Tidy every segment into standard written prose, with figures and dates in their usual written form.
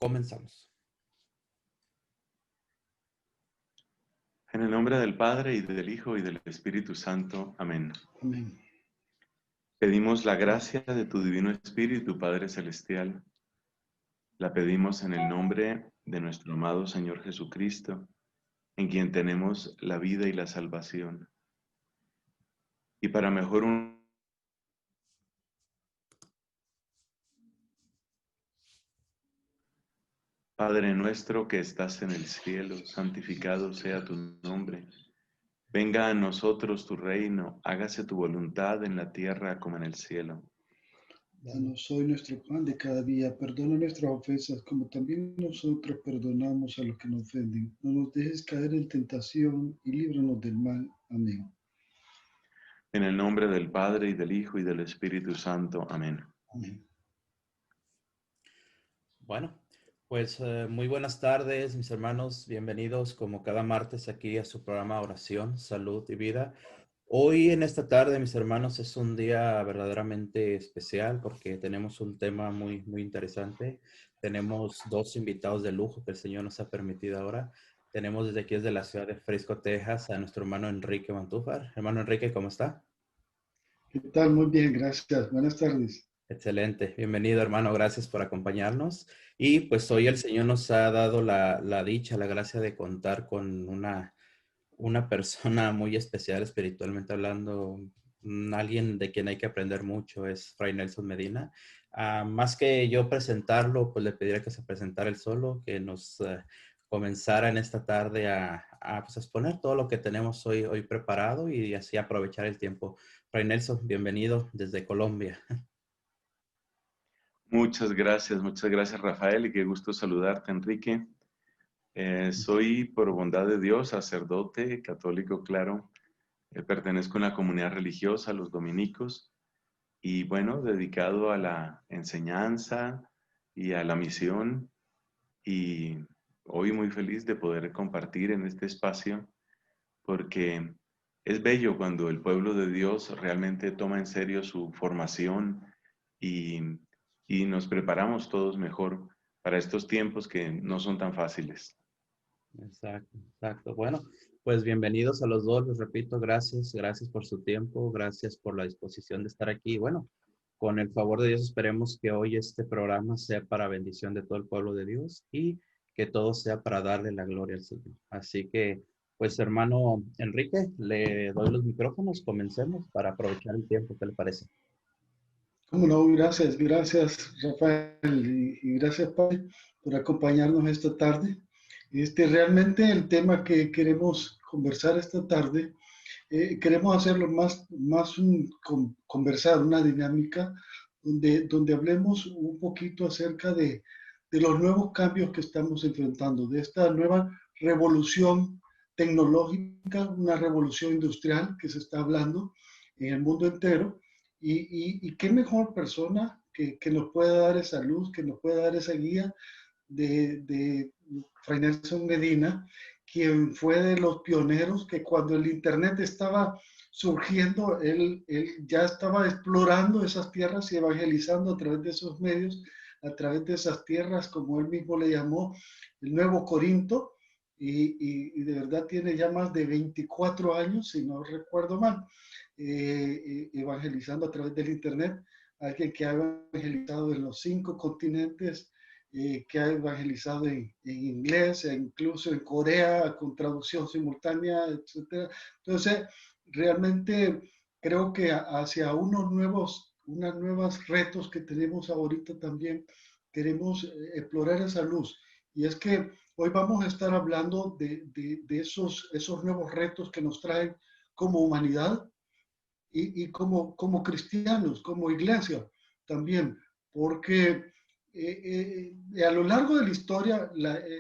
Comenzamos. En el nombre del Padre, y del Hijo, y del Espíritu Santo. Amén. Amén. Pedimos la gracia de tu Divino Espíritu, Padre Celestial. La pedimos en el nombre de nuestro amado Señor Jesucristo, en quien tenemos la vida y la salvación. Y para mejor Padre nuestro que estás en el cielo, santificado sea tu nombre. Venga a nosotros tu reino, hágase tu voluntad en la tierra como en el cielo. Danos hoy nuestro pan de cada día. Perdona nuestras ofensas, como también nosotros perdonamos a los que nos ofenden. No nos dejes caer en tentación y líbranos del mal. Amén. En el nombre del Padre, y del Hijo, y del Espíritu Santo. Amén. Amén. Bueno, pues muy buenas tardes, mis hermanos. Bienvenidos como cada martes aquí a su programa Oración, Salud y Vida. Hoy en esta tarde, mis hermanos, es un día verdaderamente especial porque tenemos un tema muy interesante. Tenemos dos invitados de lujo que el Señor nos ha permitido ahora. Tenemos desde aquí, desde la ciudad de Frisco, Texas, a nuestro hermano Enrique Mantúfar. Hermano Enrique, ¿cómo está? ¿Qué tal? Muy bien, gracias. Buenas tardes. Excelente. Bienvenido, hermano. Gracias por acompañarnos. Y pues hoy el Señor nos ha dado la dicha, la gracia de contar con una persona muy especial espiritualmente hablando, alguien de quien hay que aprender mucho, es Fray Nelson Medina. Más que yo presentarlo, pues le pediría que se presentara él solo, que nos comenzara en esta tarde pues, a exponer todo lo que tenemos hoy preparado y así aprovechar el tiempo. Fray Nelson, bienvenido desde Colombia. Muchas gracias Rafael, y qué gusto saludarte, Enrique. Soy, por bondad de Dios, sacerdote católico, claro. Pertenezco a una comunidad religiosa, los dominicos, y bueno, dedicado a la enseñanza y a la misión, y hoy muy feliz de poder compartir en este espacio, porque es bello cuando el pueblo de Dios realmente toma en serio su formación y, y nos preparamos todos mejor para estos tiempos que no son tan fáciles. Exacto, exacto. Bueno, pues bienvenidos a los dos, les repito, gracias por su tiempo, gracias por la disposición de estar aquí. Bueno, con el favor de Dios esperemos que hoy este programa sea para bendición de todo el pueblo de Dios y que todo sea para darle la gloria al Señor. Así que, pues hermano Enrique, le doy los micrófonos, comencemos para aprovechar el tiempo, ¿qué le parece? Cómo no, gracias, Rafael, y gracias, Padre, por acompañarnos esta tarde. Realmente el tema que queremos conversar esta tarde, queremos hacerlo más conversar, una dinámica donde hablemos un poquito acerca de los nuevos cambios que estamos enfrentando, de esta nueva revolución tecnológica, una revolución industrial que se está hablando en el mundo entero. Y qué mejor persona que nos pueda dar esa luz, que nos pueda dar esa guía de Fray Nelson Medina, quien fue de los pioneros que cuando el Internet estaba surgiendo, él ya estaba explorando esas tierras y evangelizando a través de esos medios, a través de esas tierras, como él mismo le llamó, el Nuevo Corinto, y de verdad tiene ya más de 24 años, si no recuerdo mal, evangelizando a través del Internet, alguien que ha evangelizado en los 5 continentes, que ha evangelizado en inglés, e incluso en Corea, con traducción simultánea, etc. Entonces, realmente creo que hacia unos nuevos retos que tenemos ahorita también, queremos explorar esa luz. Y es que hoy vamos a estar hablando de esos nuevos retos que nos traen como humanidad y como cristianos, como iglesia también, porque a lo largo de la historia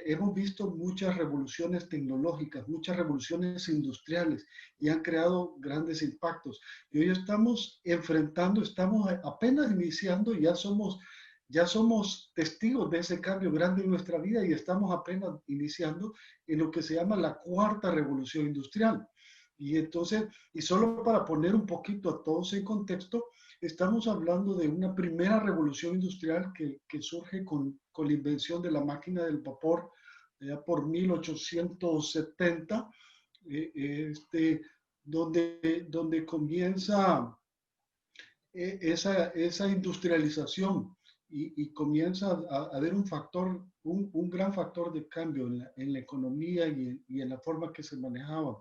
hemos visto muchas revoluciones tecnológicas, muchas revoluciones industriales y han creado grandes impactos. Y hoy estamos estamos apenas iniciando, ya somos testigos de ese cambio grande en nuestra vida y estamos apenas iniciando en lo que se llama la cuarta revolución industrial. Y entonces, y solo para poner un poquito a todos en contexto, estamos hablando de una primera revolución industrial que surge con la invención de la máquina del vapor, ya por 1870, donde comienza esa industrialización y comienza a haber un gran factor de cambio en la economía y en la forma que se manejaba.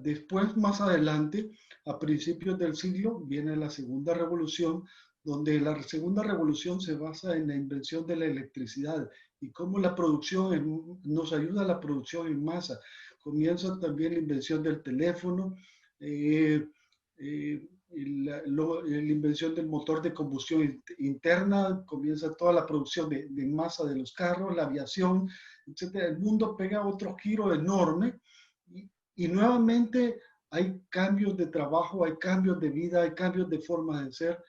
Después, más adelante, a principios del siglo, viene la segunda revolución, donde la segunda revolución se basa en la invención de la electricidad y cómo la producción nos ayuda a la producción en masa. Comienza también la invención del teléfono, la invención del motor de combustión interna, comienza toda la producción de masa de los carros, la aviación, etc. El mundo pega otro giro enorme y nuevamente hay cambios de trabajo, hay cambios de vida, hay cambios de forma de ser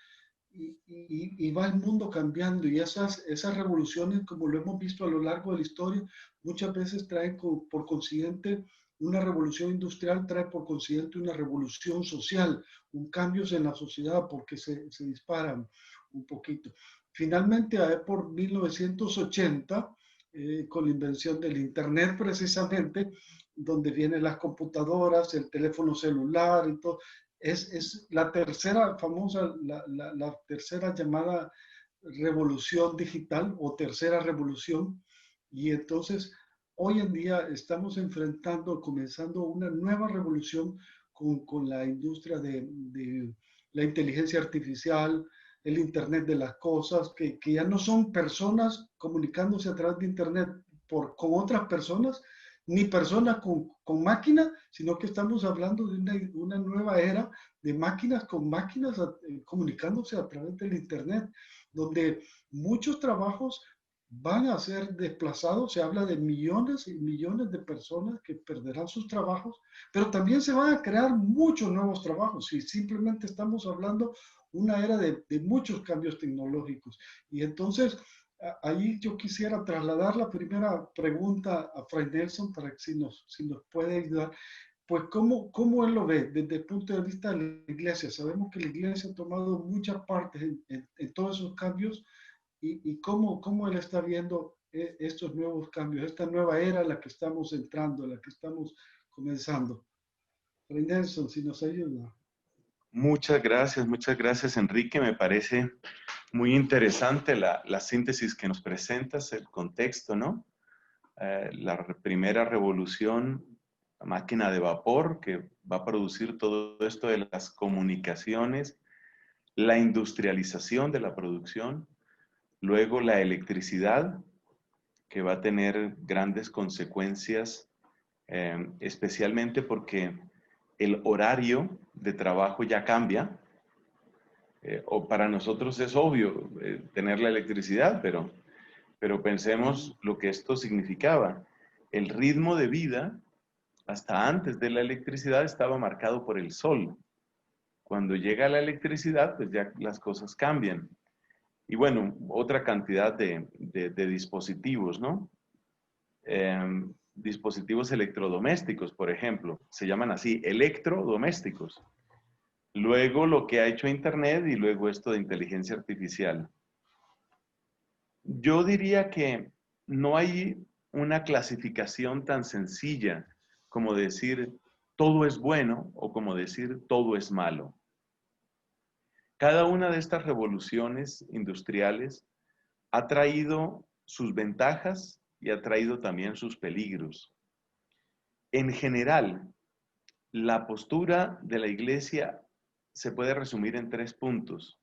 y va el mundo cambiando y esas revoluciones, como lo hemos visto a lo largo de la historia, muchas veces traen por consiguiente una revolución industrial, trae por consiguiente una revolución social, un cambio en la sociedad porque se disparan un poquito. Finalmente, por 1980, con la invención del Internet precisamente, donde vienen las computadoras, el teléfono celular y todo, es la tercera famosa, la tercera llamada revolución digital o tercera revolución. Y entonces, hoy en día estamos comenzando una nueva revolución con la industria de la inteligencia artificial, el Internet de las cosas, que ya no son personas comunicándose a través de Internet con otras personas, ni personas con máquinas, sino que estamos hablando de una nueva era de máquinas con máquinas comunicándose a través del Internet, donde muchos trabajos van a ser desplazados. Se habla de millones y millones de personas que perderán sus trabajos, pero también se van a crear muchos nuevos trabajos y simplemente estamos hablando una era de muchos cambios tecnológicos. Y entonces, ahí yo quisiera trasladar la primera pregunta a Fray Nelson para que si nos puede ayudar. Pues, ¿cómo él lo ve desde el punto de vista de la iglesia? Sabemos que la iglesia ha tomado muchas partes en todos esos cambios y cómo él está viendo estos nuevos cambios, esta nueva era en la que estamos entrando, en la que estamos comenzando. Fray Nelson, si nos ayuda. Muchas gracias, Enrique. Me parece muy interesante la síntesis que nos presentas, el contexto, ¿no? La primera revolución, la máquina de vapor, que va a producir todo esto de las comunicaciones, la industrialización de la producción, luego la electricidad, que va a tener grandes consecuencias, especialmente porque el horario de trabajo ya cambia. O para nosotros es obvio tener la electricidad, pero pensemos lo que esto significaba. El ritmo de vida, hasta antes de la electricidad, estaba marcado por el sol. Cuando llega la electricidad, pues ya las cosas cambian. Y bueno, otra cantidad de dispositivos, ¿no? Dispositivos electrodomésticos, por ejemplo, se llaman así, electrodomésticos. Luego lo que ha hecho Internet y luego esto de inteligencia artificial. Yo diría que no hay una clasificación tan sencilla como decir todo es bueno o como decir todo es malo. Cada una de estas revoluciones industriales ha traído sus ventajas y ha traído también sus peligros. En general, la postura de la Iglesia se puede resumir en 3 puntos.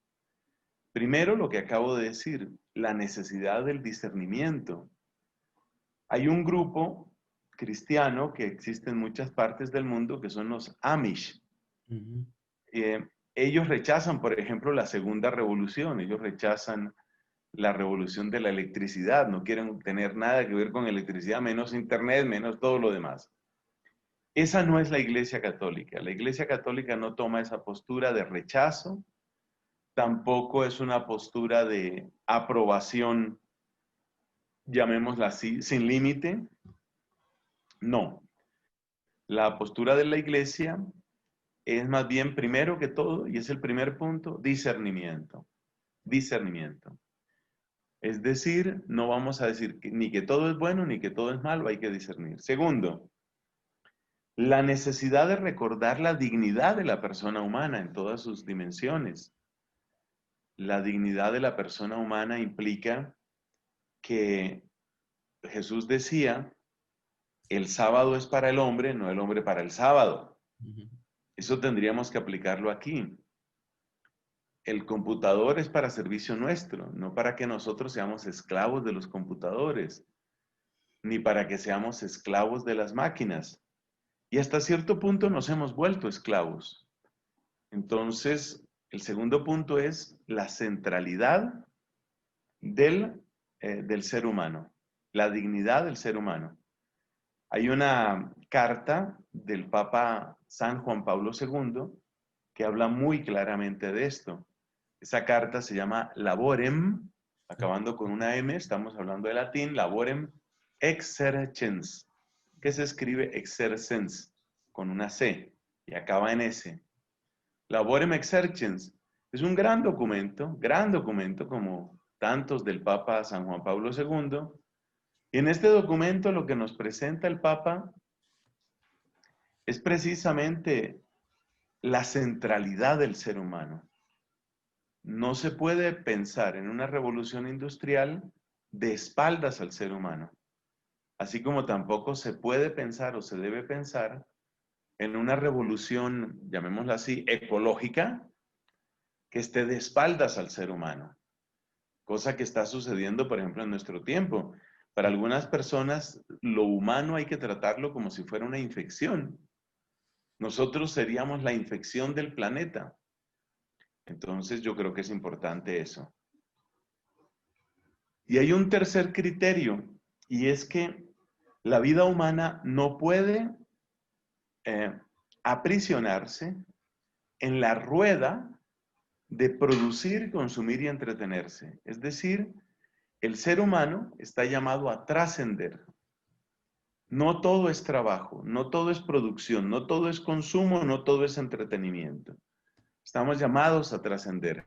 Primero, lo que acabo de decir, la necesidad del discernimiento. Hay un grupo cristiano que existe en muchas partes del mundo que son los Amish. Ellos rechazan, por ejemplo, la segunda revolución. Ellos rechazan la revolución de la electricidad. No quieren tener nada que ver con electricidad, menos internet, menos todo lo demás. Esa no es la Iglesia Católica. La Iglesia Católica no toma esa postura de rechazo, tampoco es una postura de aprobación, llamémosla así, sin límite. No. La postura de la Iglesia es más bien primero que todo, y es el primer punto, discernimiento. Discernimiento. Es decir, no vamos a decir ni que todo es bueno ni que todo es malo, hay que discernir. Segundo, la necesidad de recordar la dignidad de la persona humana en todas sus dimensiones. La dignidad de la persona humana implica que Jesús decía, el sábado es para el hombre, no el hombre para el sábado. Eso tendríamos que aplicarlo aquí. El computador es para servicio nuestro, no para que nosotros seamos esclavos de los computadores, ni para que seamos esclavos de las máquinas. Y hasta cierto punto nos hemos vuelto esclavos. Entonces, el segundo punto es la centralidad del ser humano, la dignidad del ser humano. Hay una carta del Papa San Juan Pablo II que habla muy claramente de esto. Esa carta se llama Laborem, acabando con una M, estamos hablando de latín, Laborem Exercens, que se escribe Exercens con una C y acaba en S. Laborem Exercens es un gran documento como tantos del Papa San Juan Pablo II. Y en este documento lo que nos presenta el Papa es precisamente la centralidad del ser humano. No se puede pensar en una revolución industrial de espaldas al ser humano, así como tampoco se puede pensar o se debe pensar en una revolución, llamémosla así, ecológica, que esté de espaldas al ser humano, cosa que está sucediendo, por ejemplo, en nuestro tiempo. Para algunas personas, lo humano hay que tratarlo como si fuera una infección. Nosotros seríamos la infección del planeta. Entonces, yo creo que es importante eso. Y hay un tercer criterio, y es que la vida humana no puede aprisionarse en la rueda de producir, consumir y entretenerse. Es decir, el ser humano está llamado a trascender. No todo es trabajo, no todo es producción, no todo es consumo, no todo es entretenimiento. Estamos llamados a trascender.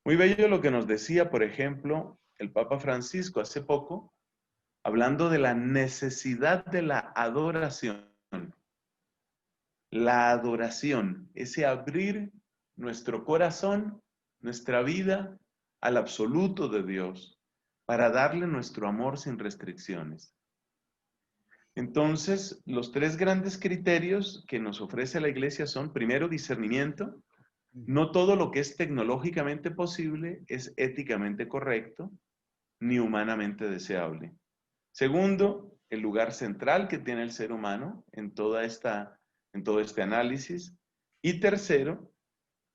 Muy bello lo que nos decía, por ejemplo, el Papa Francisco hace poco, hablando de la necesidad de la adoración. La adoración, ese abrir nuestro corazón, nuestra vida al absoluto de Dios, para darle nuestro amor sin restricciones. Entonces, los tres grandes criterios que nos ofrece la Iglesia son, primero, discernimiento. No todo lo que es tecnológicamente posible es éticamente correcto ni humanamente deseable. Segundo, el lugar central que tiene el ser humano en todo este análisis. Y tercero,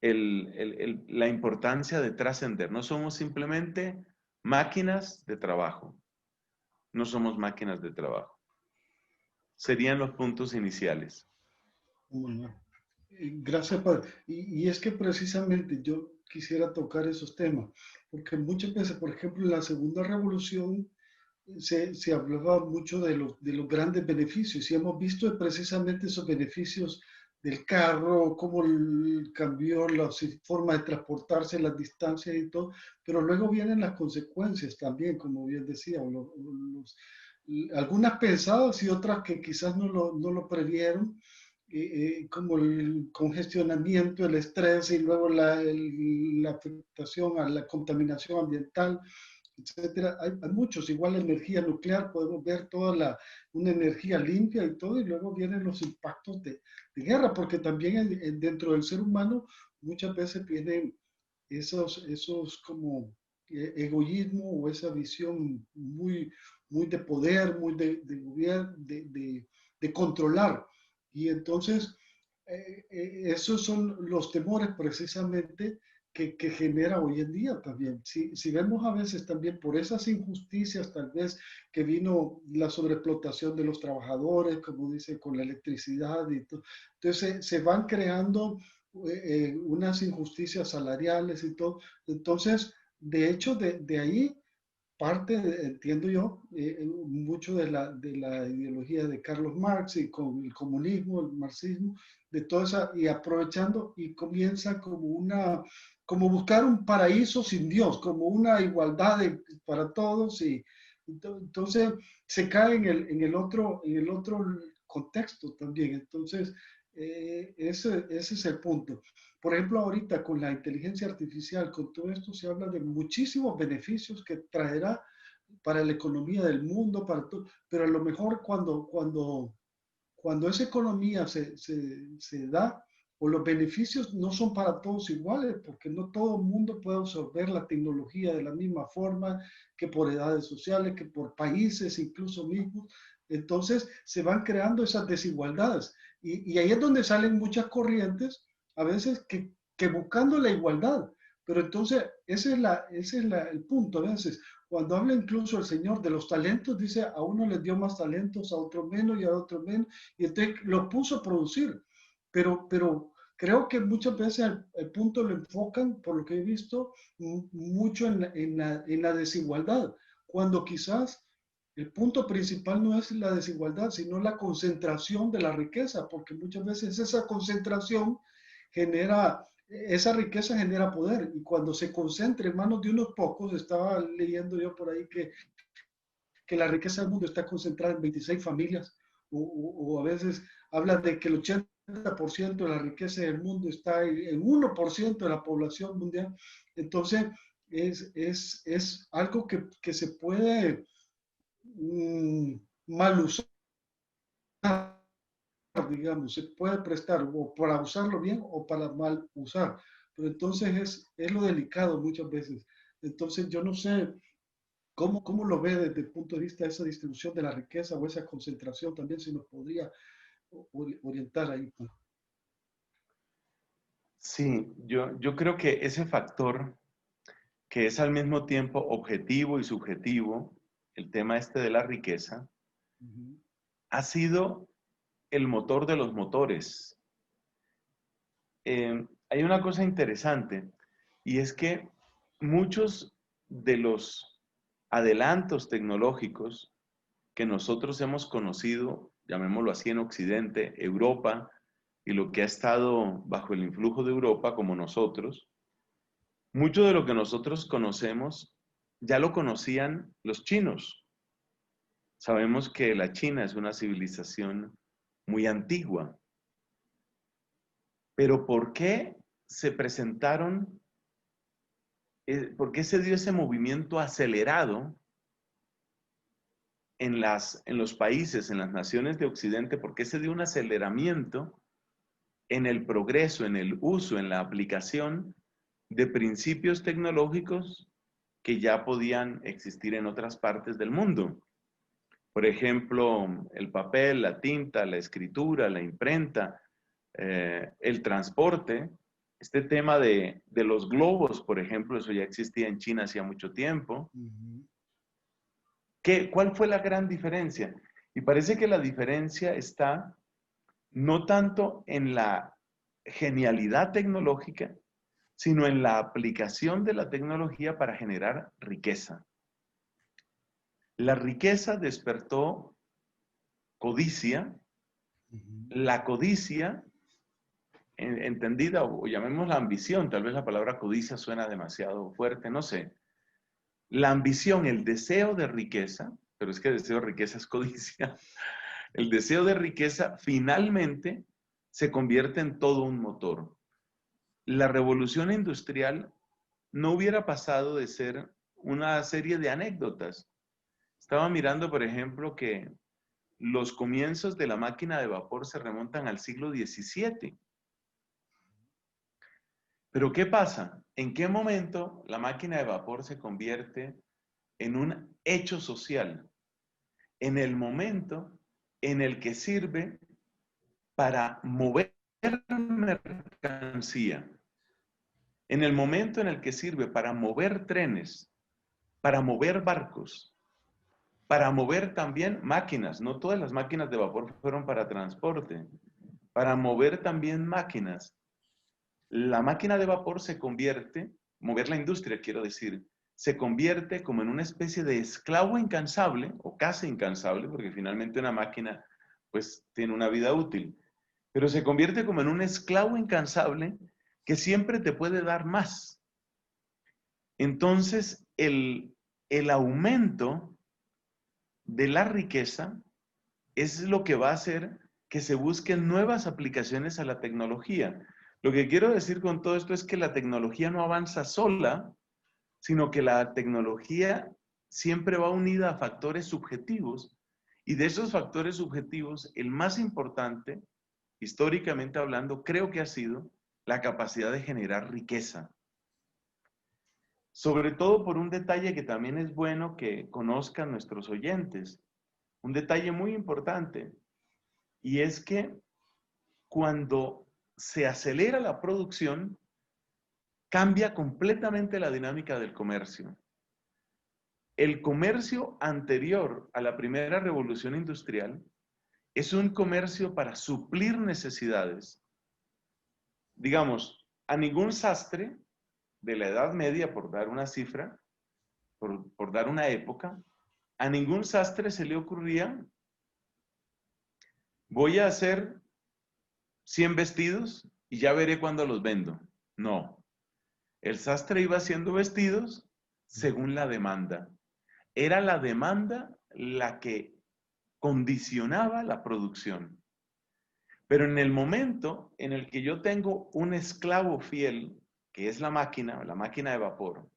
la importancia de trascender. No somos simplemente máquinas de trabajo. No somos máquinas de trabajo. Serían los puntos iniciales. Bueno, gracias, Padre. Y es que precisamente yo quisiera tocar esos temas, porque muchas veces, por ejemplo, en la segunda revolución se hablaba mucho de los grandes beneficios y hemos visto precisamente esos beneficios del carro, cómo cambió la forma de transportarse, las distancias y todo, pero luego vienen las consecuencias también, como bien decía, algunas pensadas y otras que quizás no lo previeron, como el congestionamiento, el estrés y luego la afectación a la contaminación ambiental, etcétera. Hay muchos, igual la energía nuclear, podemos ver una energía limpia y todo, y luego vienen los impactos de guerra, porque también dentro del ser humano muchas veces vienen esos como egoísmo o esa visión muy de poder, muy de gobierno, de controlar. Y entonces, esos son los temores precisamente que genera hoy en día también. Si vemos a veces también por esas injusticias, tal vez que vino la sobreexplotación de los trabajadores, como dice, con la electricidad y todo. Entonces se van creando unas injusticias salariales y todo. Entonces, de hecho, de ahí entiendo yo, mucho de la ideología de Carlos Marx y con el comunismo, el marxismo, de toda esa, y aprovechando, y comienza como buscar un paraíso sin Dios, como una igualdad para todos, y entonces se cae en el otro contexto también. Entonces, ese es el punto. Por ejemplo, ahorita con la inteligencia artificial, con todo esto, se habla de muchísimos beneficios que traerá para la economía del mundo, para todo, pero a lo mejor cuando esa economía se da, o los beneficios no son para todos iguales, porque no todo el mundo puede absorber la tecnología de la misma forma, que por edades sociales, que por países incluso mismos. Entonces se van creando esas desigualdades. Y ahí es donde salen muchas corrientes, a veces que buscando la igualdad. Pero entonces ese es el punto a veces. Cuando habla incluso el Señor de los talentos, dice, a uno les dio más talentos, a otro menos y a otro menos, y entonces lo puso a producir. Pero creo que muchas veces el punto lo enfocan, por lo que he visto, mucho en la desigualdad, cuando quizás el punto principal no es la desigualdad, sino la concentración de la riqueza, porque muchas veces esa concentración esa riqueza genera poder, y cuando se concentra en manos de unos pocos, estaba leyendo yo por ahí que la riqueza del mundo está concentrada en 26 familias, o a veces habla de que el 80% de la riqueza del mundo está en 1% de la población mundial. Entonces, es algo que se puede mal usar, digamos, se puede prestar o para usarlo bien o para mal usar. Pero entonces es lo delicado muchas veces. Entonces, yo no sé cómo lo ve desde el punto de vista de esa distribución de la riqueza o esa concentración también, si nos podría orientar ahí. Sí, yo creo que ese factor que es al mismo tiempo objetivo y subjetivo, el tema este de la riqueza, Ujú. ha sido el motor de los motores. Hay una cosa interesante y es que muchos de los adelantos tecnológicos que nosotros hemos conocido, llamémoslo así en Occidente, Europa, y lo que ha estado bajo el influjo de Europa como nosotros, mucho de lo que nosotros conocemos ya lo conocían los chinos. Sabemos que la China es una civilización muy antigua, pero ¿por qué se presentaron, por qué se dio ese movimiento acelerado en los países, en las naciones de Occidente? ¿Por qué se dio un aceleramiento en el progreso, en el uso, en la aplicación de principios tecnológicos que ya podían existir en otras partes del mundo? Por ejemplo, el papel, la tinta, la escritura, la imprenta, el transporte. Este tema de los globos, por ejemplo, eso ya existía en China hacía mucho tiempo. Ujú. ¿Cuál fue la gran diferencia? Y parece que la diferencia está no tanto en la genialidad tecnológica, sino en la aplicación de la tecnología para generar riqueza. La riqueza despertó codicia. Ujú. La codicia, entendida o llamémosla ambición, tal vez la palabra codicia suena demasiado fuerte, no sé. La ambición, el deseo de riqueza, pero es que el deseo de riqueza es codicia, el deseo de riqueza finalmente se convierte en todo un motor. La revolución industrial no hubiera pasado de ser una serie de anécdotas. Estaba mirando, por ejemplo, que los comienzos de la máquina de vapor se remontan al siglo XVII. Pero ¿qué pasa? ¿En qué momento la máquina de vapor se convierte en un hecho social? En el momento en el que sirve para mover mercancía, en el momento en el que sirve para mover trenes, para mover barcos, para mover también máquinas. No todas las máquinas de vapor fueron para transporte, para mover también máquinas. La máquina de vapor se convierte, mover la industria, quiero decir, se convierte como en una especie de esclavo incansable, o casi incansable, porque finalmente una máquina pues tiene una vida útil, pero se convierte como en un esclavo incansable que siempre te puede dar más. Entonces, el aumento de la riqueza es lo que va a hacer que se busquen nuevas aplicaciones a la tecnología. Lo que quiero decir con todo esto es que la tecnología no avanza sola, sino que la tecnología siempre va unida a factores subjetivos, y de esos factores subjetivos, el más importante, históricamente hablando, creo que ha sido la capacidad de generar riqueza. Sobre todo por un detalle que también es bueno que conozcan nuestros oyentes, un detalle muy importante, y es que cuando se acelera la producción, cambia completamente la dinámica del comercio. El comercio anterior a la primera revolución industrial es un comercio para suplir necesidades. Digamos, a ningún sastre de la Edad Media, por dar una cifra, por dar una época, a ningún sastre se le ocurría, voy a hacer 100 vestidos y ya veré cuándo los vendo. No, el sastre iba haciendo vestidos según la demanda. Era la demanda la que condicionaba la producción. Pero en el momento en el que yo tengo un esclavo fiel, que es la máquina de vapor,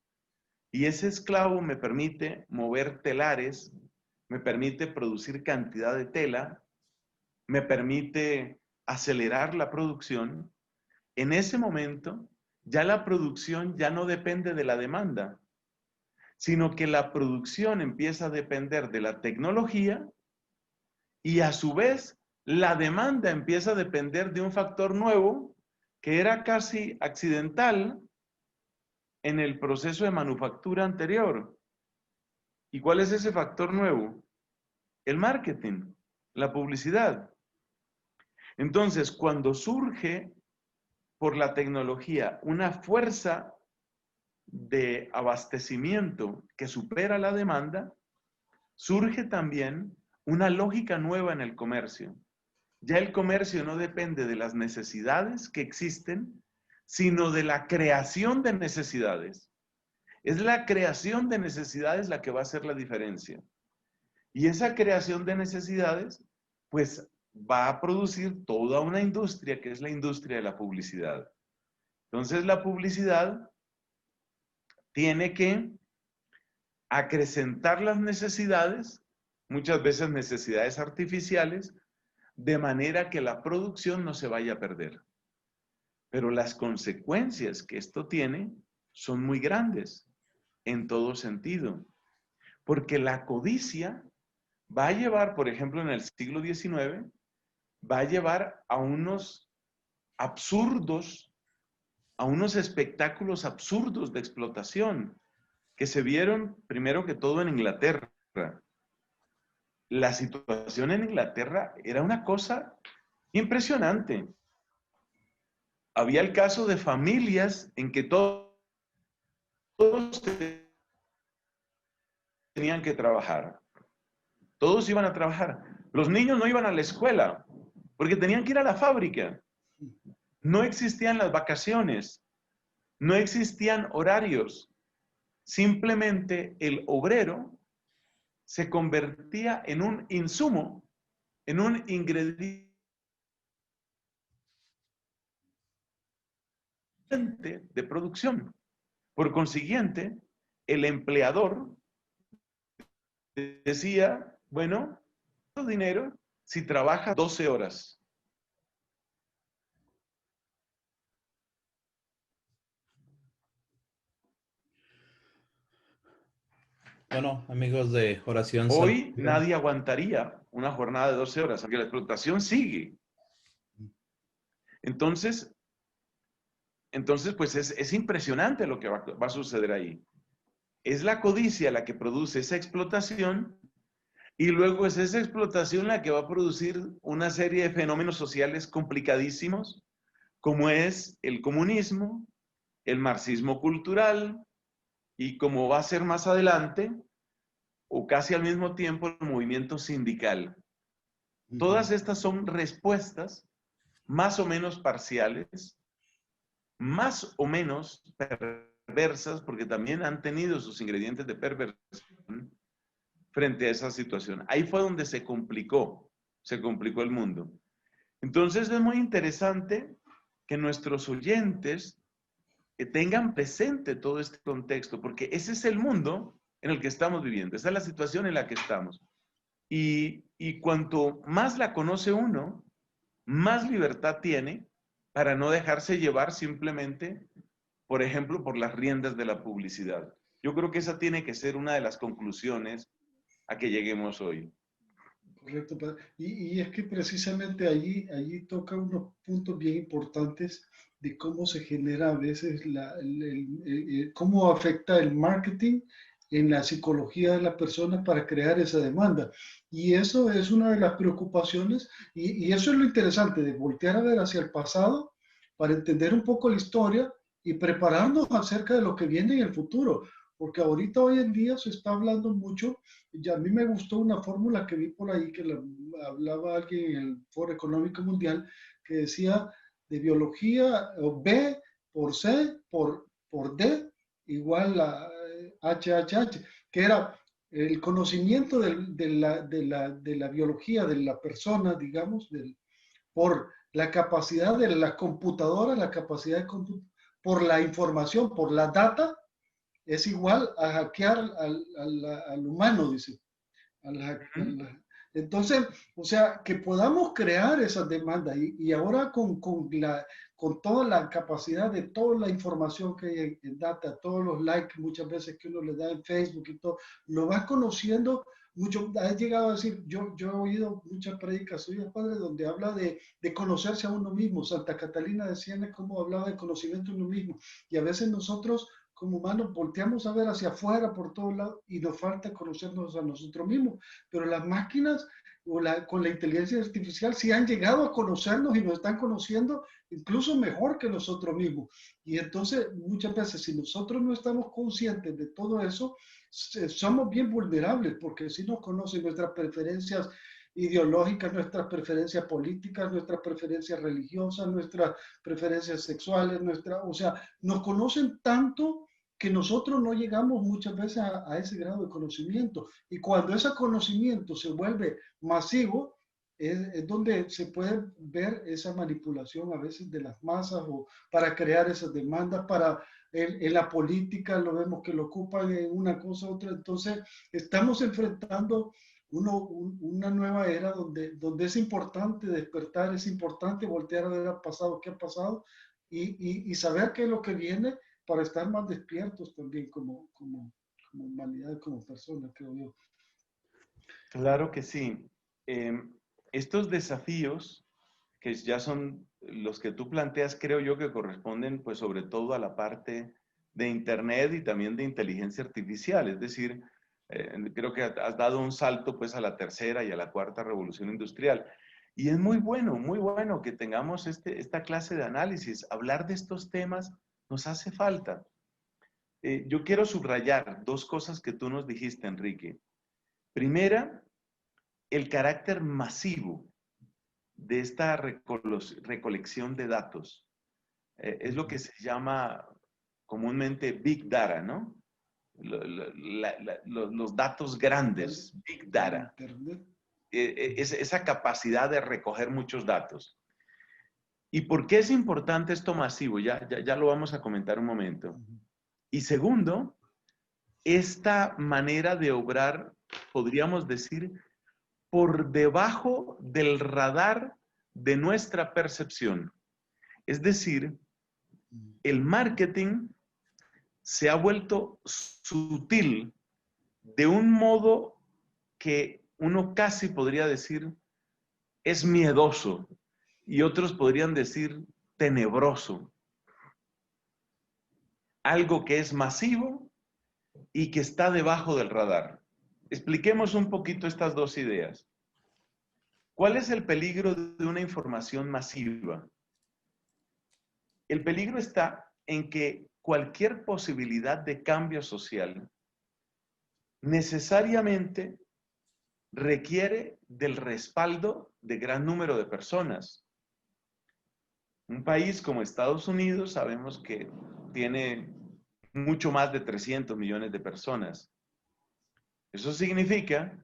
y ese esclavo me permite mover telares, me permite producir cantidad de tela, me permite acelerar la producción, en ese momento ya la producción ya no depende de la demanda, sino que la producción empieza a depender de la tecnología, y a su vez la demanda empieza a depender de un factor nuevo que era casi accidental en el proceso de manufactura anterior. ¿Y cuál es ese factor nuevo? El marketing, la publicidad. Entonces, cuando surge por la tecnología una fuerza de abastecimiento que supera la demanda, surge también una lógica nueva en el comercio. Ya el comercio no depende de las necesidades que existen, sino de la creación de necesidades. Es la creación de necesidades la que va a hacer la diferencia. Y esa creación de necesidades, pues va a producir toda una industria que es la industria de la publicidad. Entonces la publicidad tiene que acrecentar las necesidades, muchas veces necesidades artificiales, de manera que la producción no se vaya a perder. Pero las consecuencias que esto tiene son muy grandes en todo sentido, porque la codicia va a llevar, por ejemplo, en el siglo XIX, va a llevar a unos absurdos, a unos espectáculos absurdos de explotación que se vieron primero que todo en Inglaterra. La situación en Inglaterra era una cosa impresionante. Había el caso de familias en que todos tenían que trabajar. Todos iban a trabajar. Los niños no iban a la escuela porque tenían que ir a la fábrica. No existían las vacaciones. No existían horarios. Simplemente el obrero se convertía en un insumo, en un ingrediente de producción. Por consiguiente, el empleador decía, bueno, dinero si trabaja 12 horas. Bueno, amigos de Oración Hoy Salvación. nadie aguantaría una jornada de 12 horas, aunque la explotación sigue. Entonces pues es impresionante lo que va a suceder ahí. Es la codicia la que produce esa explotación, y luego es esa explotación la que va a producir una serie de fenómenos sociales complicadísimos, como es el comunismo, el marxismo cultural y como va a ser más adelante, o casi al mismo tiempo, el movimiento sindical. Todas estas son respuestas más o menos parciales, más o menos perversas, porque también han tenido sus ingredientes de perversión frente a esa situación. Ahí fue donde se complicó el mundo. Entonces es muy interesante que nuestros oyentes tengan presente todo este contexto, porque ese es el mundo en el que estamos viviendo, esa es la situación en la que estamos. Y cuanto más la conoce uno, más libertad tiene para no dejarse llevar simplemente, por ejemplo, por las riendas de la publicidad. Yo creo que esa tiene que ser una de las conclusiones a que lleguemos hoy. Correcto, padre. Y es que precisamente allí toca unos puntos bien importantes de cómo se genera a veces, cómo afecta el marketing en la psicología de la persona para crear esa demanda. Y eso es una de las preocupaciones, y eso es lo interesante, de voltear a ver hacia el pasado para entender un poco la historia y prepararnos acerca de lo que viene en el futuro. Porque ahorita, hoy en día, se está hablando mucho, y a mí me gustó una fórmula que vi por ahí, que hablaba alguien en el Foro Económico Mundial, que decía de biología, o B por C por D igual a HHH, que era el conocimiento de la biología de la persona, digamos, por la capacidad de la computadora, la capacidad de por la información, por la data, es igual a hackear al humano, dice. Entonces, o sea, que podamos crear esas demandas y ahora con toda la capacidad de toda la información que hay en data, todos los likes muchas veces que uno le da en Facebook y todo, lo vas conociendo mucho. Has llegado a decir, yo he oído muchas prédicas suyas, padre, donde habla de conocerse a uno mismo. Santa Catalina de Siena, cómo hablaba de conocimiento de uno mismo. Y a veces nosotros como humanos volteamos a ver hacia afuera por todos lados y nos falta conocernos a nosotros mismos. Pero las máquinas con la inteligencia artificial sí han llegado a conocernos y nos están conociendo incluso mejor que nosotros mismos. Y entonces muchas veces si nosotros no estamos conscientes de todo eso, somos bien vulnerables porque si nos conocen nuestras preferencias ideológicas, nuestras preferencias políticas, nuestras preferencias religiosas, nuestras preferencias sexuales, o sea, nos conocen tanto que nosotros no llegamos muchas veces a ese grado de conocimiento. Y cuando ese conocimiento se vuelve masivo, es donde se puede ver esa manipulación a veces de las masas o para crear esas demandas, en la política lo vemos que lo ocupan en una cosa u otra. Entonces, estamos enfrentando una nueva era donde es importante despertar, es importante voltear a ver al pasado, qué ha pasado y saber qué es lo que viene para estar más despiertos también como humanidad, como personas, creo yo. Claro que sí. Estos desafíos, que ya son los que tú planteas, creo yo que corresponden pues sobre todo a la parte de Internet y también de inteligencia artificial. Es decir, creo que has dado un salto pues a la tercera y a la cuarta revolución industrial. Y es muy bueno que tengamos esta clase de análisis. Hablar de estos temas nos hace falta. Yo quiero subrayar dos cosas que tú nos dijiste, Enrique. Primera, el carácter masivo de esta recolección de datos. Es lo que se llama comúnmente Big Data, ¿no? Los datos grandes, Big Data. Esa capacidad de recoger muchos datos. ¿Y por qué es importante esto masivo? Ya lo vamos a comentar un momento. Y segundo, esta manera de obrar, podríamos decir, por debajo del radar de nuestra percepción. Es decir, el marketing se ha vuelto sutil de un modo que uno casi podría decir es miedoso y otros podrían decir tenebroso. Algo que es masivo y que está debajo del radar. Expliquemos un poquito estas dos ideas. ¿Cuál es el peligro de una información masiva? El peligro está en que cualquier posibilidad de cambio social necesariamente requiere del respaldo de gran número de personas. Un país como Estados Unidos sabemos que tiene mucho más de 300 millones de personas. Eso significa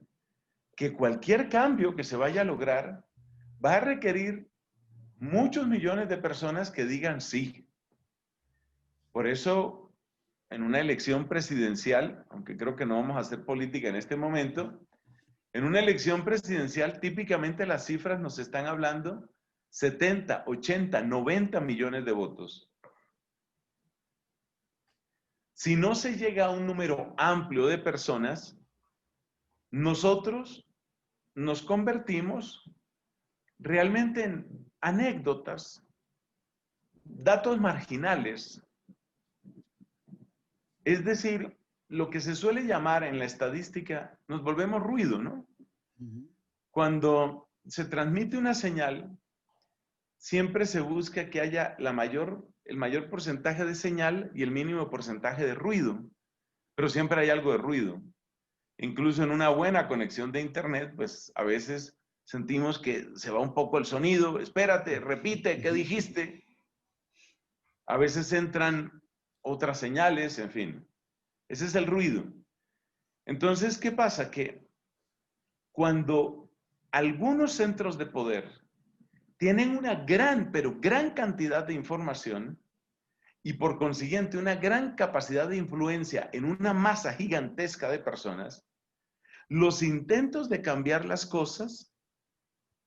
que cualquier cambio que se vaya a lograr va a requerir muchos millones de personas que digan sí. Por eso, en una elección presidencial, aunque creo que no vamos a hacer política en este momento, en una elección presidencial típicamente las cifras nos están hablando 70, 80, 90 millones de votos. Si no se llega a un número amplio de personas, nosotros nos convertimos realmente en anécdotas, datos marginales. Es decir, lo que se suele llamar en la estadística, nos volvemos ruido, ¿no? Cuando se transmite una señal, siempre se busca que haya el mayor porcentaje de señal y el mínimo porcentaje de ruido, pero siempre hay algo de ruido. Incluso en una buena conexión de internet, pues a veces sentimos que se va un poco el sonido. Espérate, repite, ¿qué dijiste? A veces entran otras señales, en fin. Ese es el ruido. Entonces, ¿qué pasa? Que cuando algunos centros de poder tienen una gran, pero gran cantidad de información y por consiguiente una gran capacidad de influencia en una masa gigantesca de personas, los intentos de cambiar las cosas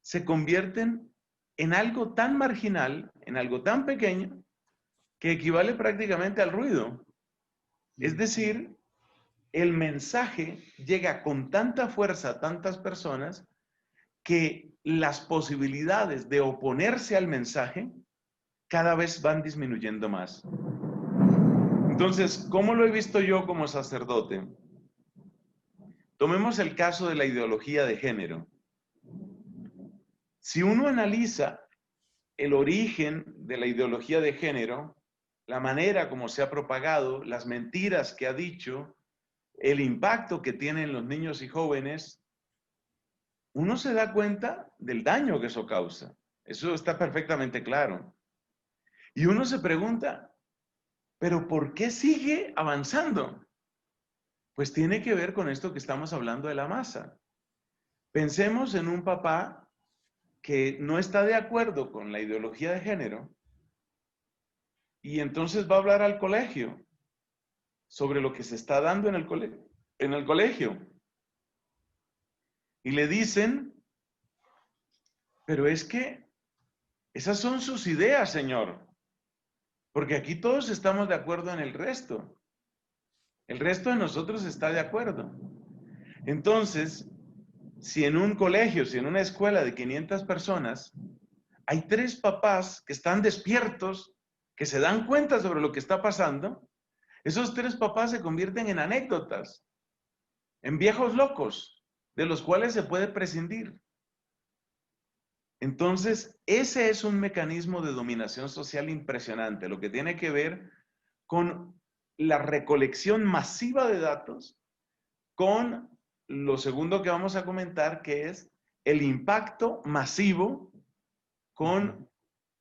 se convierten en algo tan marginal, en algo tan pequeño, que equivale prácticamente al ruido. Es decir, el mensaje llega con tanta fuerza a tantas personas que las posibilidades de oponerse al mensaje cada vez van disminuyendo más. Entonces, ¿cómo lo he visto yo como sacerdote? Tomemos el caso de la ideología de género. Si uno analiza el origen de la ideología de género, la manera como se ha propagado, las mentiras que ha dicho, el impacto que tiene en los niños y jóvenes, uno se da cuenta del daño que eso causa. Eso está perfectamente claro. Y uno se pregunta, ¿pero por qué sigue avanzando? Pues tiene que ver con esto que estamos hablando de la masa. Pensemos en un papá que no está de acuerdo con la ideología de género y entonces va a hablar al colegio sobre lo que se está dando en el colegio. Y le dicen, pero es que esas son sus ideas, señor. Porque aquí todos estamos de acuerdo en el resto. El resto de nosotros está de acuerdo. Entonces, si en un colegio, si en una escuela de 500 personas, hay 3 papás que están despiertos, que se dan cuenta sobre lo que está pasando, esos 3 papás se convierten en anécdotas, en viejos locos, de los cuales se puede prescindir. Entonces, ese es un mecanismo de dominación social impresionante, lo que tiene que ver con la recolección masiva de datos, con lo segundo que vamos a comentar, que es el impacto masivo con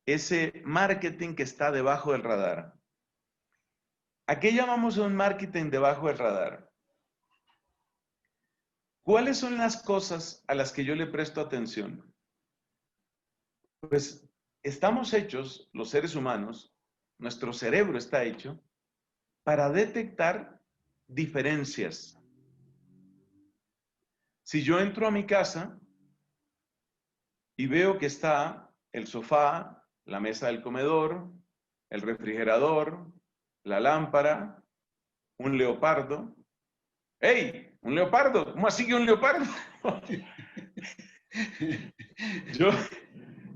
ese marketing que está debajo del radar. ¿A qué llamamos un marketing debajo del radar? ¿Cuáles son las cosas a las que yo le presto atención? Pues estamos hechos, los seres humanos, nuestro cerebro está hecho para detectar diferencias. Si yo entro a mi casa y veo que está el sofá, la mesa del comedor, el refrigerador, la lámpara, un leopardo. ¡Ey! ¿Un leopardo? ¿Cómo así que un leopardo?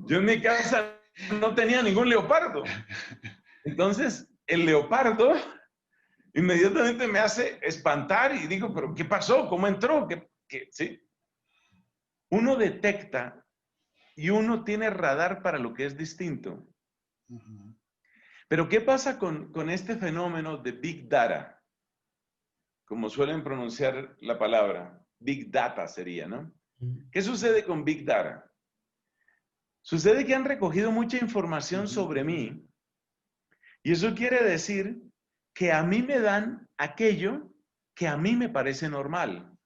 Yo en mi casa no tenía ningún leopardo. Entonces, el leopardo inmediatamente me hace espantar y digo, ¿pero qué pasó? ¿Cómo entró? ¿Sí? Uno detecta y uno tiene radar para lo que es distinto. Pero ¿qué pasa con este fenómeno de Big Data? Como suelen pronunciar la palabra, Big Data sería, ¿no? ¿Qué sucede con Big Data? Sucede que han recogido mucha información sobre mí y eso quiere decir que a mí me dan aquello que a mí me parece normal.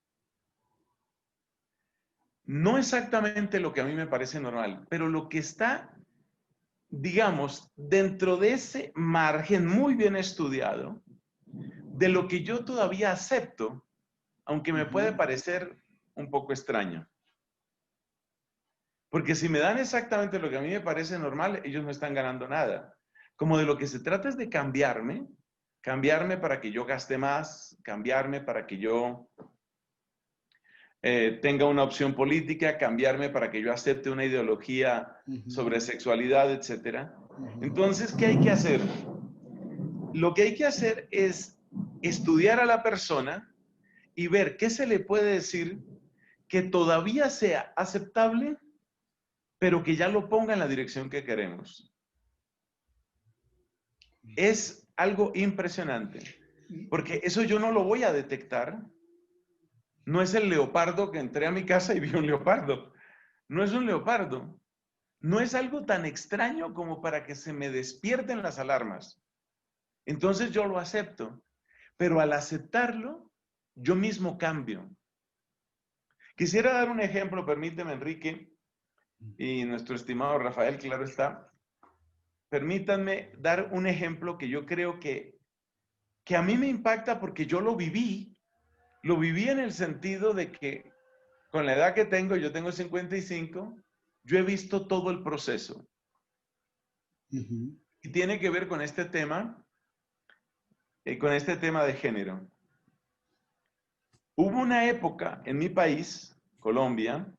No exactamente lo que a mí me parece normal, pero lo que está, digamos, dentro de ese margen muy bien estudiado, de lo que yo todavía acepto, aunque me puede parecer un poco extraño. Porque si me dan exactamente lo que a mí me parece normal, ellos no están ganando nada. Como de lo que se trata es de cambiarme para que yo gaste más, cambiarme para que yo tenga una opción política, cambiarme para que yo acepte una ideología sobre sexualidad, etc. Entonces, ¿qué hay que hacer? Lo que hay que hacer es estudiar a la persona y ver qué se le puede decir que todavía sea aceptable, pero que ya lo ponga en la dirección que queremos. Es algo impresionante, porque eso yo no lo voy a detectar. No es el leopardo que entré a mi casa y vi un leopardo. No es un leopardo. No es algo tan extraño como para que se me despierten las alarmas. Entonces yo lo acepto, pero al aceptarlo, yo mismo cambio. Quisiera dar un ejemplo, permíteme, Enrique, y nuestro estimado Rafael, claro está. Permítanme dar un ejemplo que yo creo que a mí me impacta porque yo lo viví en el sentido de que con la edad que tengo, yo tengo 55, yo he visto todo el proceso. Y tiene que ver con este tema de género. Hubo una época en mi país, Colombia,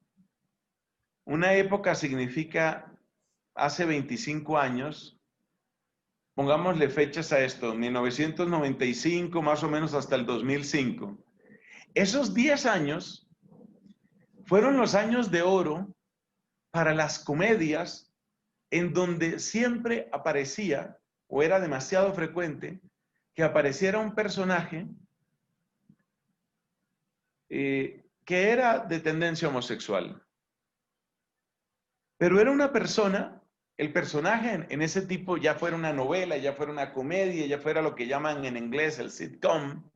una época significa hace 25 años, pongámosle fechas a esto, 1995 más o menos hasta el 2005. Esos 10 años fueron los años de oro para las comedias en donde siempre aparecía, o era demasiado frecuente, que apareciera un personaje que era de tendencia homosexual. Pero era una persona, el personaje en ese tipo, ya fuera una novela, ya fuera una comedia, ya fuera lo que llaman en inglés el sitcom,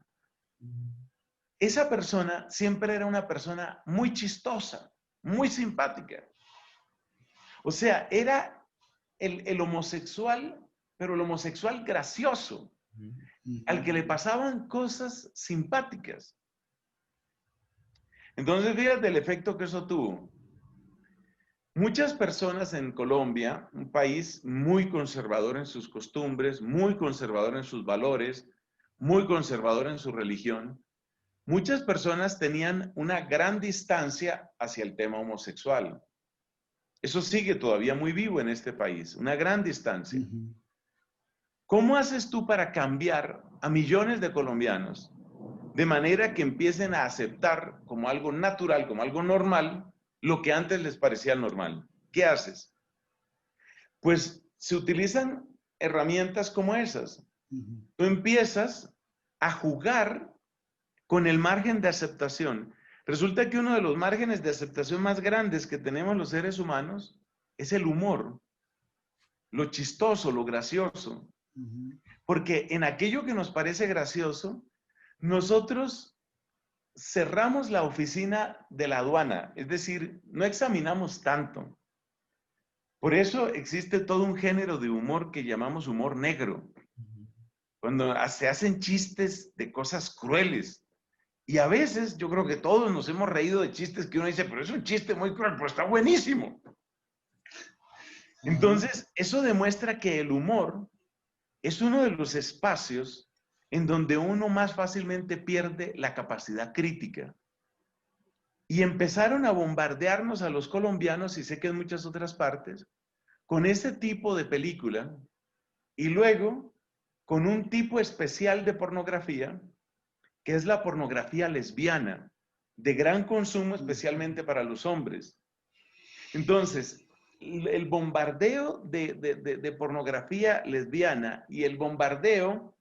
esa persona siempre era una persona muy chistosa, muy simpática. O sea, era el homosexual, pero el homosexual gracioso, al que le pasaban cosas simpáticas. Entonces, fíjate el efecto que eso tuvo. Muchas personas en Colombia, un país muy conservador en sus costumbres, muy conservador en sus valores, muy conservador en su religión, muchas personas tenían una gran distancia hacia el tema homosexual. Eso sigue todavía muy vivo en este país, una gran distancia. ¿Cómo haces tú para cambiar a millones de colombianos de manera que empiecen a aceptar como algo natural, como algo normal, lo que antes les parecía normal? ¿Qué haces? Pues se utilizan herramientas como esas. Tú empiezas a jugar con el margen de aceptación. Resulta que uno de los márgenes de aceptación más grandes que tenemos los seres humanos es el humor, lo chistoso, lo gracioso. Porque en aquello que nos parece gracioso, nosotros cerramos la oficina de la aduana, es decir, no examinamos tanto. Por eso existe todo un género de humor que llamamos humor negro, cuando se hacen chistes de cosas crueles. Y a veces yo creo que todos nos hemos reído de chistes que uno dice, pero es un chiste muy cruel, pero está buenísimo. Entonces, eso demuestra que el humor es uno de los espacios en donde uno más fácilmente pierde la capacidad crítica. Y empezaron a bombardearnos a los colombianos, y sé que en muchas otras partes, con ese tipo de película, y luego con un tipo especial de pornografía, que es la pornografía lesbiana, de gran consumo especialmente para los hombres. Entonces, el bombardeo de pornografía lesbiana y el bombardeo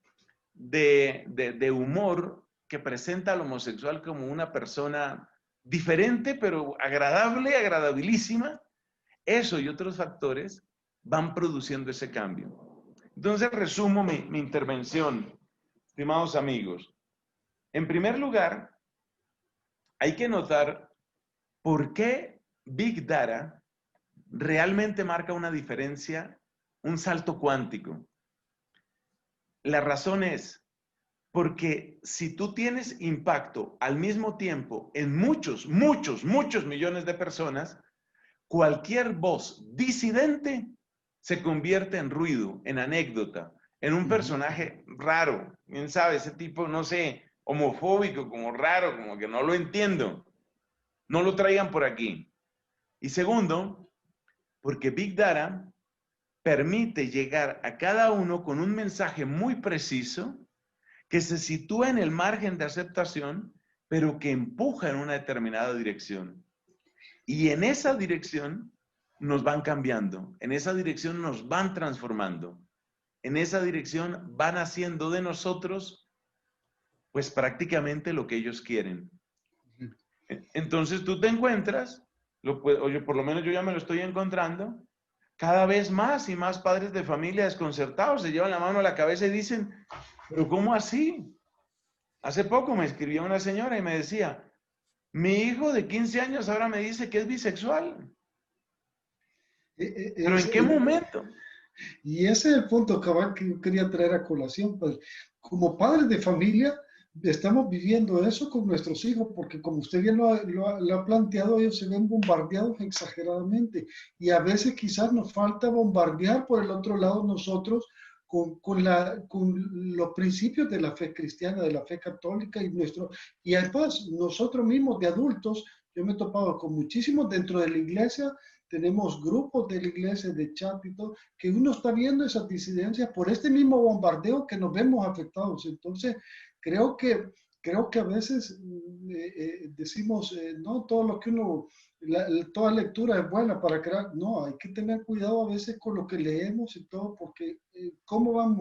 de humor que presenta al homosexual como una persona diferente, pero agradable, agradabilísima, eso y otros factores van produciendo ese cambio. Entonces, resumo mi intervención, estimados amigos. En primer lugar, hay que notar por qué Big Data realmente marca una diferencia, un salto cuántico. La razón es porque si tú tienes impacto al mismo tiempo en muchos millones de personas, cualquier voz disidente se convierte en ruido, en anécdota, en un personaje raro. ¿Quién sabe? Ese tipo, no sé, homofóbico, como raro, como que no lo entiendo. No lo traigan por aquí. Y segundo, porque Big Data permite llegar a cada uno con un mensaje muy preciso que se sitúa en el margen de aceptación, pero que empuja en una determinada dirección. Y en esa dirección nos van cambiando, en esa dirección nos van transformando, en esa dirección van haciendo de nosotros, pues prácticamente lo que ellos quieren. Entonces tú te encuentras, oye, por lo menos yo ya me lo estoy encontrando, cada vez más y más padres de familia desconcertados se llevan la mano a la cabeza y dicen, pero ¿cómo así? Hace poco me escribió una señora y me decía, mi hijo de 15 años ahora me dice que es bisexual. ¿Pero en qué momento? Y ese es el punto cabal que yo quería traer a colación, padre. Como padres de familia, estamos viviendo eso con nuestros hijos, porque como usted bien lo ha planteado, ellos se ven bombardeados exageradamente. Y a veces quizás nos falta bombardear por el otro lado nosotros con los principios de la fe cristiana, de la fe católica y además nosotros mismos de adultos, yo me he topado con muchísimos dentro de la iglesia, tenemos grupos de la iglesia, de chat y todo, que uno está viendo esa disidencia por este mismo bombardeo que nos vemos afectados. Entonces, creo que a veces decimos, no, todo lo que uno, toda lectura es buena para crear. No, hay que tener cuidado a veces con lo que leemos y todo, porque cómo van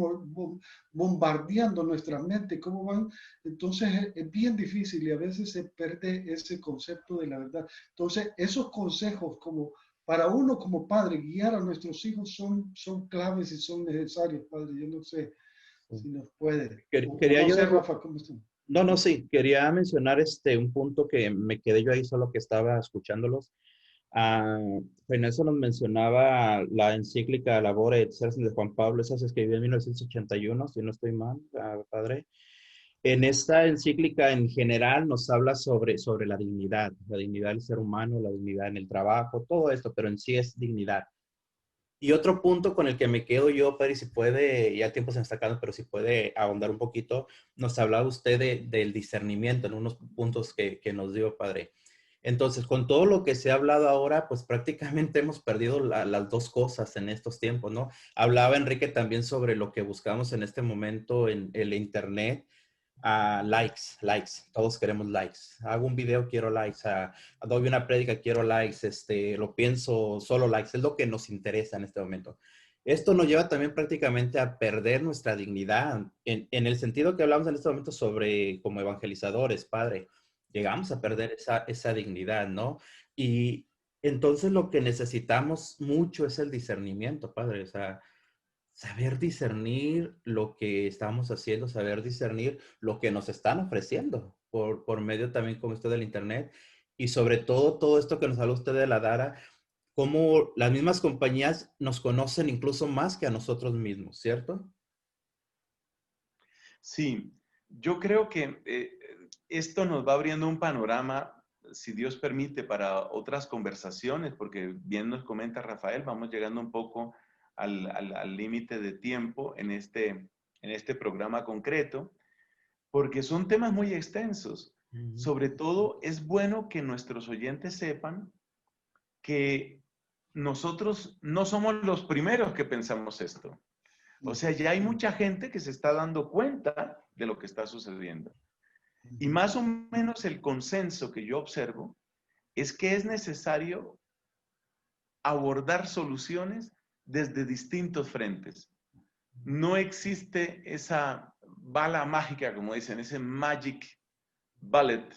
bombardeando nuestra mente, cómo van, entonces es bien difícil y a veces se pierde ese concepto de la verdad. Entonces, esos consejos como para uno como padre, guiar a nuestros hijos son claves y son necesarios, padre. Yo no sé si nos puede. O Quería no yo, sé, Rafa, ¿cómo está? no, no, sí, quería mencionar un punto que me quedé yo ahí solo que estaba escuchándolos. En eso nos mencionaba la encíclica Labore et Exercens de Juan Pablo, esa se escribió en 1981, si no estoy mal, padre. En esta encíclica en general nos habla sobre la dignidad del ser humano, la dignidad en el trabajo, todo esto, pero en sí es dignidad. Y otro punto con el que me quedo yo, Padre, si puede, ya el tiempo se me está acabando, pero si puede ahondar un poquito, nos hablaba usted del discernimiento en unos puntos que nos dio, Padre. Entonces, con todo lo que se ha hablado ahora, pues prácticamente hemos perdido las dos cosas en estos tiempos, ¿no? Hablaba Enrique también sobre lo que buscamos en este momento en el Internet. Likes, todos queremos likes. Hago un video, quiero likes. Doy una prédica, quiero likes. Lo pienso, solo likes. Es lo que nos interesa en este momento. Esto nos lleva también prácticamente a perder nuestra dignidad, en el sentido que hablamos en este momento sobre como evangelizadores, Padre. Llegamos a perder esa dignidad, ¿no? Y entonces lo que necesitamos mucho es el discernimiento, Padre. O sea, saber discernir lo que estamos haciendo, saber discernir lo que nos están ofreciendo por medio también como esto del Internet y sobre todo esto que nos habla usted de la Dara, cómo las mismas compañías nos conocen incluso más que a nosotros mismos, ¿cierto? Sí, yo creo que esto nos va abriendo un panorama, si Dios permite, para otras conversaciones, porque bien nos comenta Rafael, vamos llegando un poco al límite de tiempo en este programa concreto, porque son temas muy extensos. Sobre todo, es bueno que nuestros oyentes sepan que nosotros no somos los primeros que pensamos esto. O sea, ya hay mucha gente que se está dando cuenta de lo que está sucediendo. Y más o menos el consenso que yo observo es que es necesario abordar soluciones desde distintos frentes. No existe esa bala mágica, como dicen, ese magic bullet.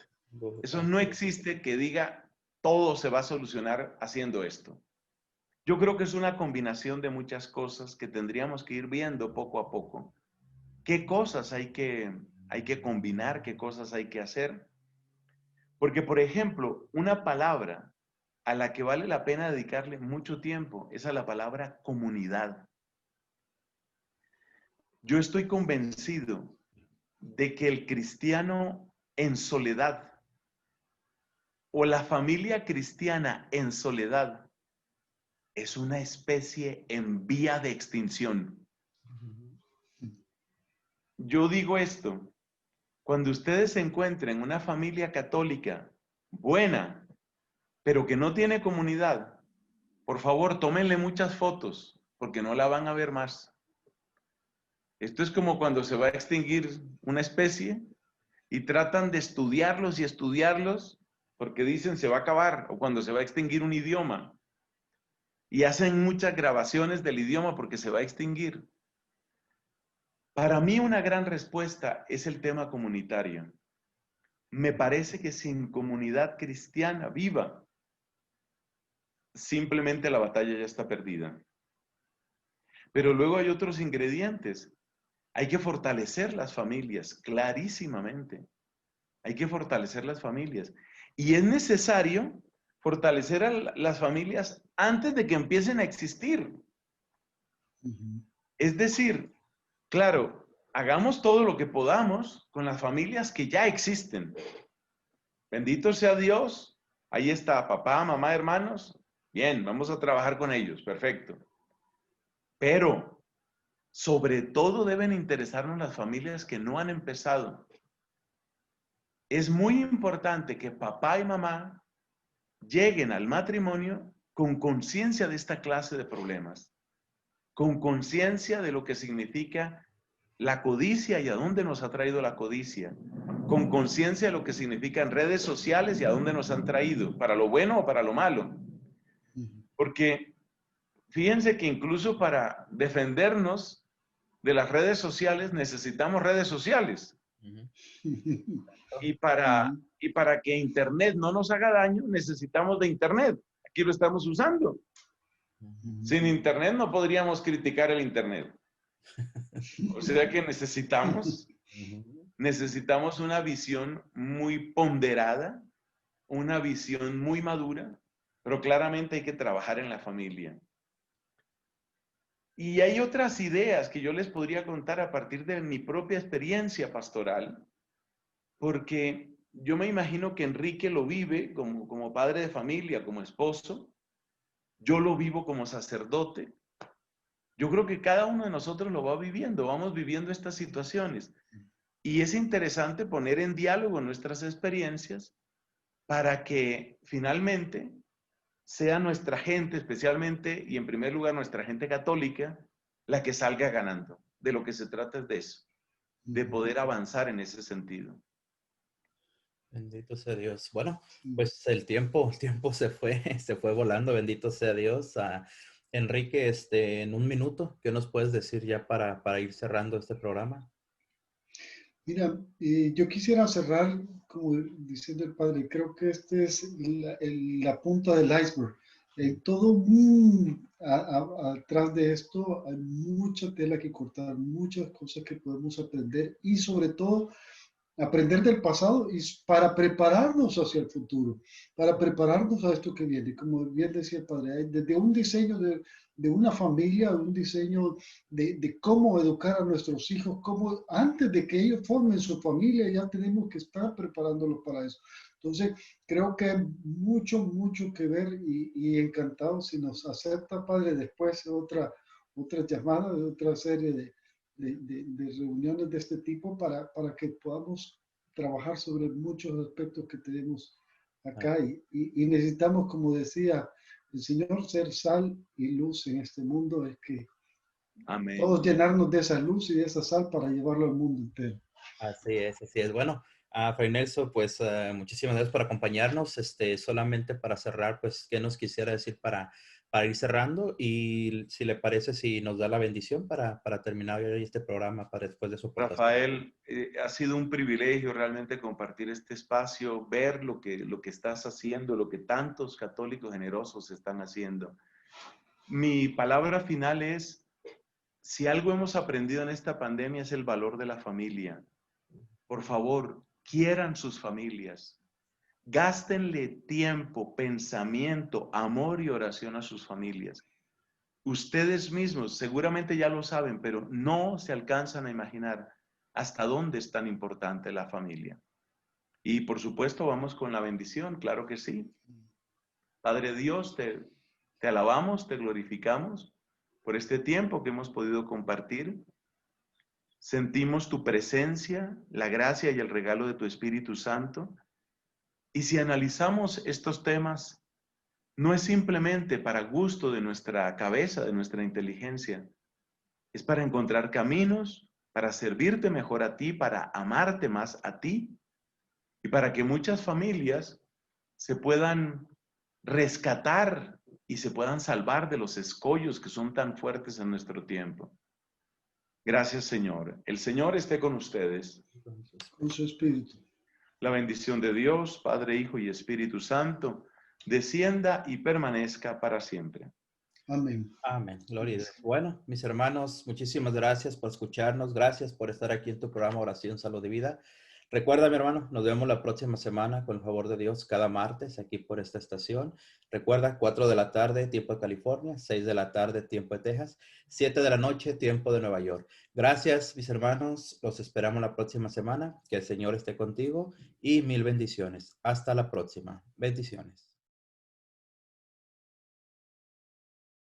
Eso no existe que diga todo se va a solucionar haciendo esto. Yo creo que es una combinación de muchas cosas que tendríamos que ir viendo poco a poco. ¿Qué cosas hay que combinar? ¿Qué cosas hay que hacer? Porque, por ejemplo, una palabra a la que vale la pena dedicarle mucho tiempo es a la palabra comunidad. Yo estoy convencido de que el cristiano en soledad o la familia cristiana en soledad es una especie en vía de extinción. Yo digo esto, cuando ustedes se encuentren una familia católica buena, pero que no tiene comunidad, por favor, tómenle muchas fotos, porque no la van a ver más. Esto es como cuando se va a extinguir una especie y tratan de estudiarlos y estudiarlos porque dicen se va a acabar, o cuando se va a extinguir un idioma. Y hacen muchas grabaciones del idioma porque se va a extinguir. Para mí una gran respuesta es el tema comunitario. Me parece que sin comunidad cristiana viva, simplemente la batalla ya está perdida. Pero luego hay otros ingredientes. Hay que fortalecer las familias, clarísimamente. Hay que fortalecer las familias. Y es necesario fortalecer a las familias antes de que empiecen a existir. Es decir, claro, hagamos todo lo que podamos con las familias que ya existen. Bendito sea Dios. Ahí está, papá, mamá, hermanos. Bien, vamos a trabajar con ellos. Perfecto. Pero, sobre todo, deben interesarnos las familias que no han empezado. Es muy importante que papá y mamá lleguen al matrimonio con conciencia de esta clase de problemas, con conciencia de lo que significa la codicia y a dónde nos ha traído la codicia, con conciencia de lo que significan redes sociales y a dónde nos han traído, para lo bueno o para lo malo. Porque fíjense que incluso para defendernos de las redes sociales necesitamos redes sociales. Y para que Internet no nos haga daño, necesitamos de Internet. Aquí lo estamos usando. Sin Internet no podríamos criticar el Internet. O sea que necesitamos una visión muy ponderada, una visión muy madura, pero claramente hay que trabajar en la familia. Y hay otras ideas que yo les podría contar a partir de mi propia experiencia pastoral, porque yo me imagino que Enrique lo vive como padre de familia, como esposo. Yo lo vivo como sacerdote. Yo creo que cada uno de nosotros lo va viviendo, vamos viviendo estas situaciones. Y es interesante poner en diálogo nuestras experiencias para que finalmente sea nuestra gente, especialmente y en primer lugar nuestra gente católica, la que salga ganando. De lo que se trata es de eso, de poder avanzar en ese sentido. Bendito sea Dios. Bueno, pues el tiempo se fue volando, bendito sea Dios. Enrique, en un minuto, ¿qué nos puedes decir ya para ir cerrando este programa? Mira, yo quisiera cerrar, como diciendo el padre, creo que este es la punta del iceberg. Todo atrás de esto hay mucha tela que cortar, muchas cosas que podemos aprender y sobre todo aprender del pasado y para prepararnos hacia el futuro, para prepararnos a esto que viene. Como bien decía el padre, desde un diseño de una familia, un diseño de cómo educar a nuestros hijos, cómo antes de que ellos formen su familia ya tenemos que estar preparándolos para eso. Entonces, creo que hay mucho, mucho que ver y encantado si nos acepta, padre, después otra llamada, de otra serie de reuniones de este tipo para que podamos trabajar sobre muchos aspectos que tenemos acá y necesitamos, como decía el Señor, ser sal y luz en este mundo, es que Amén. todos llenarnos de esa luz y de esa sal para llevarlo al mundo entero. Así es, así es. Bueno, Fray Nelson, pues muchísimas gracias por acompañarnos. Solamente para cerrar, pues, ¿qué nos quisiera decir para para ir cerrando y si le parece, si nos da la bendición para terminar hoy este programa, para después de su aportación. Rafael, ha sido un privilegio realmente compartir este espacio, ver lo que estás haciendo, lo que tantos católicos generosos están haciendo. Mi palabra final es, si algo hemos aprendido en esta pandemia es el valor de la familia. Por favor, quieran sus familias. Gástenle tiempo, pensamiento, amor y oración a sus familias. Ustedes mismos seguramente ya lo saben, pero no se alcanzan a imaginar hasta dónde es tan importante la familia. Y por supuesto vamos con la bendición, claro que sí. Padre Dios, te alabamos, te glorificamos por este tiempo que hemos podido compartir. Sentimos tu presencia, la gracia y el regalo de tu Espíritu Santo. Y si analizamos estos temas, no es simplemente para gusto de nuestra cabeza, de nuestra inteligencia. Es para encontrar caminos, para servirte mejor a ti, para amarte más a ti y para que muchas familias se puedan rescatar y se puedan salvar de los escollos que son tan fuertes en nuestro tiempo. Gracias, Señor. El Señor esté con ustedes. Con su espíritu. La bendición de Dios, Padre, Hijo y Espíritu Santo, descienda y permanezca para siempre. Amén. Amén. Gloria a Dios. Bueno, mis hermanos, muchísimas gracias por escucharnos. Gracias por estar aquí en tu programa Oración, Salud y Vida. Recuerda, mi hermano, nos vemos la próxima semana, con el favor de Dios, cada martes aquí por esta estación. Recuerda, 4 de la tarde, tiempo de California, 6 de la tarde, tiempo de Texas, 7 de la noche, tiempo de Nueva York. Gracias, mis hermanos. Los esperamos la próxima semana. Que el Señor esté contigo y mil bendiciones. Hasta la próxima. Bendiciones.